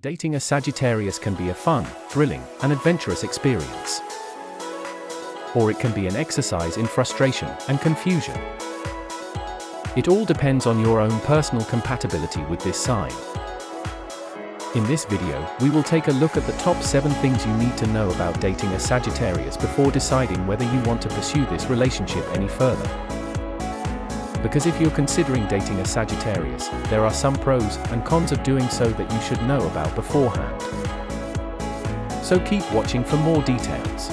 Dating a Sagittarius can be a fun, thrilling, and adventurous experience. Or it can be an exercise in frustration and confusion. It all depends on your own personal compatibility with this sign. In this video, we will take a look at the top 7 things you need to know about dating a Sagittarius before deciding whether you want to pursue this relationship any further. Because if you're considering dating a Sagittarius, there are some pros and cons of doing so that you should know about beforehand. So keep watching for more details.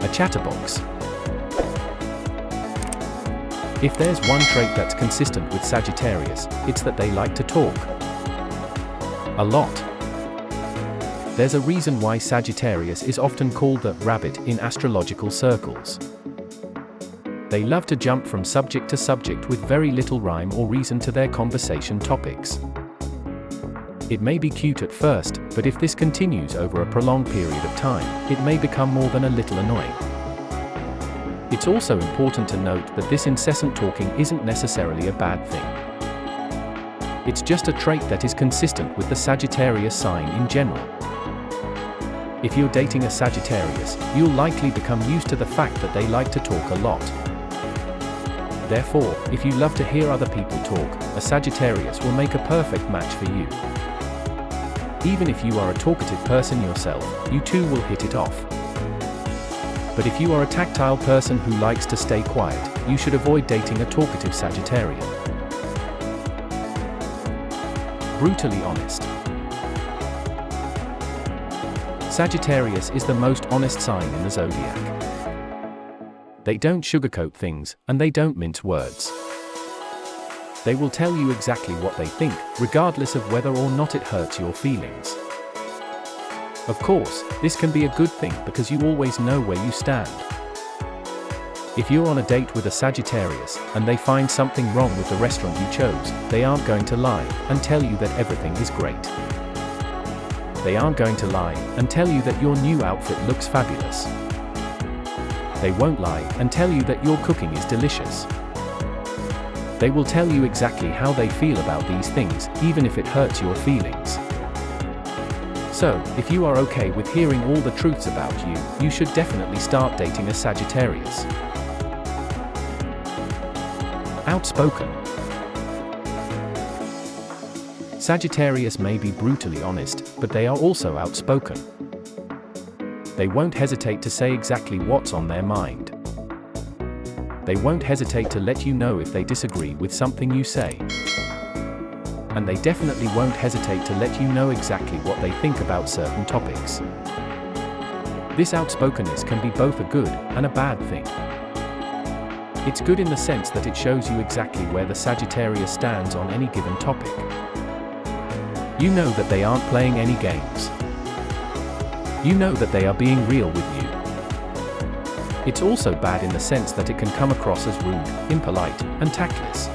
A chatterbox. If there's one trait that's consistent with Sagittarius, it's that they like to talk. A lot. There's a reason why Sagittarius is often called the rabbit in astrological circles. They love to jump from subject to subject with very little rhyme or reason to their conversation topics. It may be cute at first, but if this continues over a prolonged period of time, it may become more than a little annoying. It's also important to note that this incessant talking isn't necessarily a bad thing. It's just a trait that is consistent with the Sagittarius sign in general. If you're dating a Sagittarius, you'll likely become used to the fact that they like to talk a lot. Therefore, if you love to hear other people talk, a Sagittarius will make a perfect match for you. Even if you are a talkative person yourself, you two will hit it off. But if you are a tactile person who likes to stay quiet, you should avoid dating a talkative Sagittarian. Brutally honest. Sagittarius is the most honest sign in the zodiac. They don't sugarcoat things, and they don't mince words. They will tell you exactly what they think, regardless of whether or not it hurts your feelings. Of course, this can be a good thing because you always know where you stand. If you're on a date with a Sagittarius, and they find something wrong with the restaurant you chose, they aren't going to lie and tell you that everything is great. They aren't going to lie and tell you that your new outfit looks fabulous. They won't lie and tell you that your cooking is delicious. They will tell you exactly how they feel about these things, even if it hurts your feelings. So, if you are okay with hearing all the truths about you, you should definitely start dating a Sagittarius. Outspoken. Sagittarius may be brutally honest, but they are also outspoken. They won't hesitate to say exactly what's on their mind. They won't hesitate to let you know if they disagree with something you say. And they definitely won't hesitate to let you know exactly what they think about certain topics. This outspokenness can be both a good and a bad thing. It's good in the sense that it shows you exactly where the Sagittarius stands on any given topic. You know that they aren't playing any games. You know that they are being real with you. It's also bad in the sense that it can come across as rude, impolite, and tactless.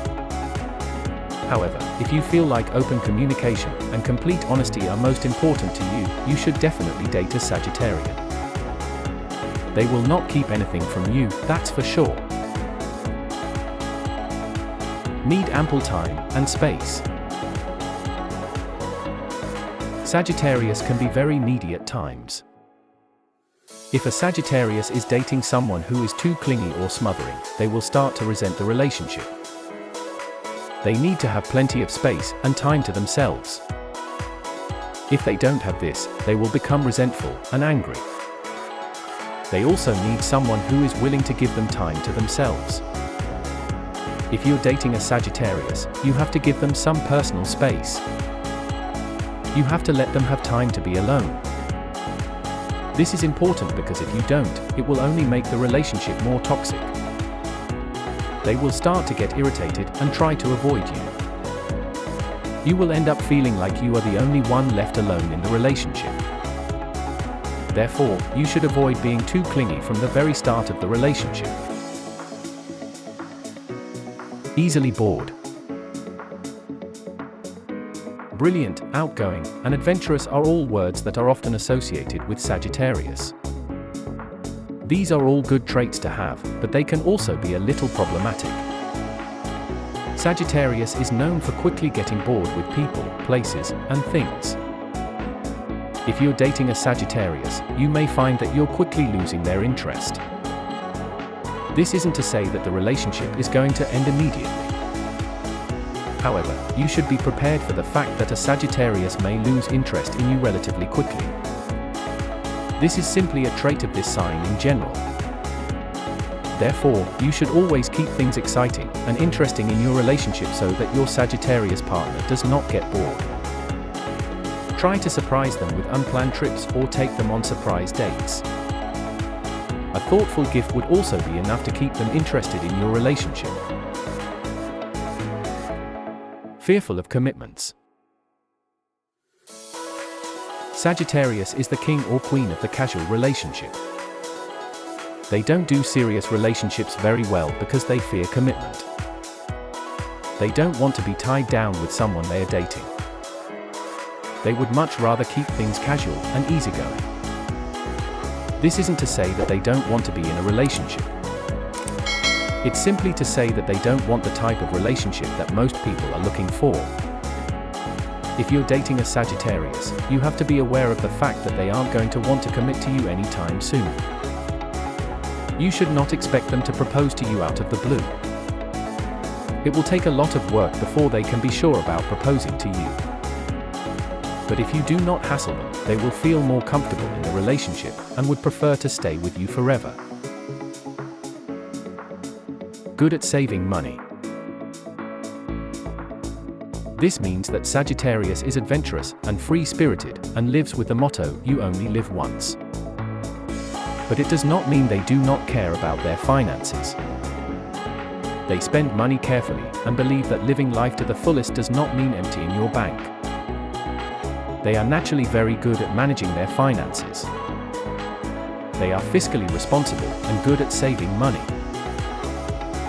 However, if you feel like open communication and complete honesty are most important to you, you should definitely date a Sagittarian. They will not keep anything from you, that's for sure. Need ample time and space. Sagittarius can be very needy at times. If a Sagittarius is dating someone who is too clingy or smothering, they will start to resent the relationship. They need to have plenty of space and time to themselves. If they don't have this, they will become resentful and angry. They also need someone who is willing to give them time to themselves. If you're dating a Sagittarius, you have to give them some personal space. You have to let them have time to be alone. This is important because if you don't, it will only make the relationship more toxic. They will start to get irritated and try to avoid you. You will end up feeling like you are the only one left alone in the relationship. Therefore, you should avoid being too clingy from the very start of the relationship. Easily bored. Brilliant, outgoing, and adventurous are all words that are often associated with Sagittarius. These are all good traits to have, but they can also be a little problematic. Sagittarius is known for quickly getting bored with people, places, and things. If you're dating a Sagittarius, you may find that you're quickly losing their interest. This isn't to say that the relationship is going to end immediately. However, you should be prepared for the fact that a Sagittarius may lose interest in you relatively quickly. This is simply a trait of this sign in general. Therefore, you should always keep things exciting and interesting in your relationship so that your Sagittarius partner does not get bored. Try to surprise them with unplanned trips or take them on surprise dates. A thoughtful gift would also be enough to keep them interested in your relationship. Fearful of commitments. Sagittarius is the king or queen of the casual relationship. They don't do serious relationships very well because they fear commitment. They don't want to be tied down with someone they are dating. They would much rather keep things casual and easygoing. This isn't to say that they don't want to be in a relationship. It's simply to say that they don't want the type of relationship that most people are looking for. If you're dating a Sagittarius, you have to be aware of the fact that they aren't going to want to commit to you anytime soon. You should not expect them to propose to you out of the blue. It will take a lot of work before they can be sure about proposing to you. But if you do not hassle them, they will feel more comfortable in the relationship and would prefer to stay with you forever. Good at saving money. This means that Sagittarius is adventurous and free-spirited and lives with the motto, "You only live once." But it does not mean they do not care about their finances. They spend money carefully and believe that living life to the fullest does not mean emptying your bank. They are naturally very good at managing their finances. They are fiscally responsible and good at saving money.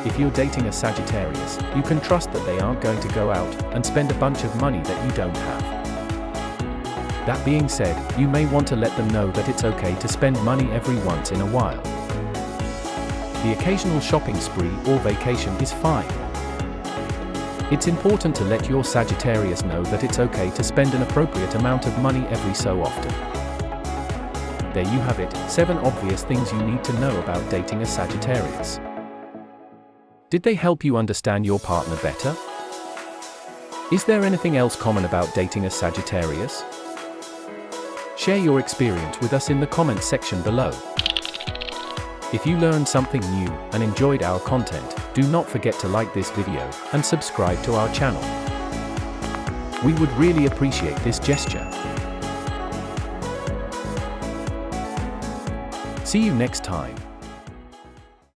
If you're dating a Sagittarius, you can trust that they aren't going to go out and spend a bunch of money that you don't have. That being said, you may want to let them know that it's okay to spend money every once in a while. The occasional shopping spree or vacation is fine. It's important to let your Sagittarius know that it's okay to spend an appropriate amount of money every so often. There you have it, 7 obvious things you need to know about dating a Sagittarius. Did they help you understand your partner better? Is there anything else common about dating a Sagittarius? Share your experience with us in the comments section below. If you learned something new and enjoyed our content, do not forget to like this video and subscribe to our channel. We would really appreciate this gesture. See you next time.